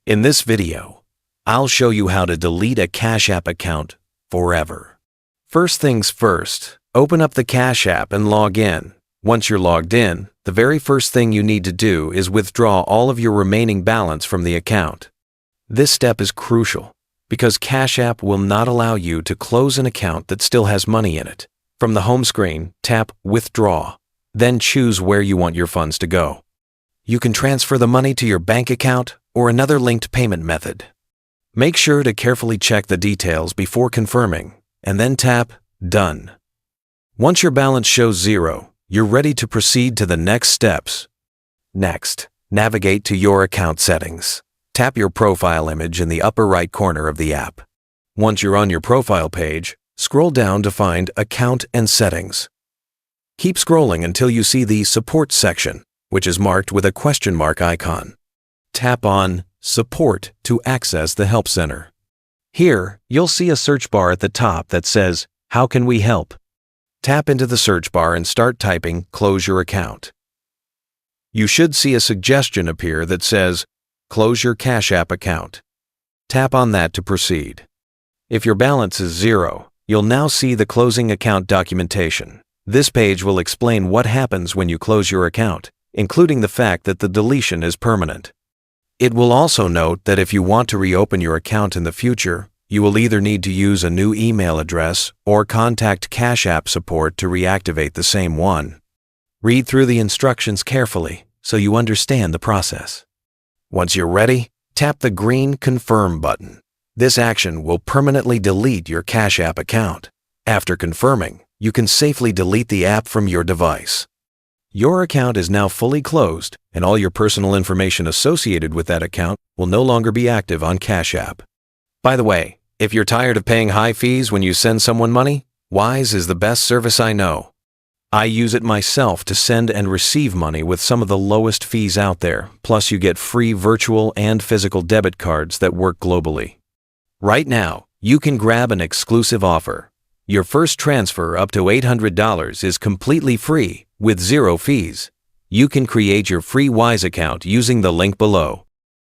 In this video, I'll show you how to delete a Cash App account forever. First things first, open up the Cash App and log in. Once you're logged in, the very first thing you need to do is withdraw all of your remaining balance from the account. This step is crucial because Cash App will not allow you to close an account that still has money in it. From the home screen, tap Withdraw, then choose where you want your funds to go. You can transfer the money to your bank account or another linked payment method. Make sure to carefully check the details before confirming, and then tap Done. Once your balance shows zero, you're ready to proceed to the next steps. Next, navigate to your account settings. Tap your profile image in the upper right corner of the app. Once you're on your profile page, scroll down to find Account and Settings. Keep scrolling until you see the Support section, which is marked with a question mark icon. Tap on Support to access the Help Center. Here, you'll see a search bar at the top that says, How can we help? Tap into the search bar and start typing Close your account. You should see a suggestion appear that says, Close your Cash App account. Tap on that to proceed. If your balance is zero, you'll now see the closing account documentation. This page will explain what happens when you close your account, including the fact that the deletion is permanent. It will also note that if you want to reopen your account in the future, you will either need to use a new email address or contact Cash App support to reactivate the same one. Read through the instructions carefully so you understand the process. Once you're ready, tap the green Confirm button. This action will permanently delete your Cash App account. After confirming, you can safely delete the app from your device. Your account is now fully closed, and all your personal information associated with that account will no longer be active on Cash App. By the way, if you're tired of paying high fees when you send someone money, Wise is the best service I know. I use it myself to send and receive money with some of the lowest fees out there, plus you get free virtual and physical debit cards that work globally. Right now, you can grab an exclusive offer. Your first transfer up to $800 is completely free with zero fees. You can create your free Wise account using the link below.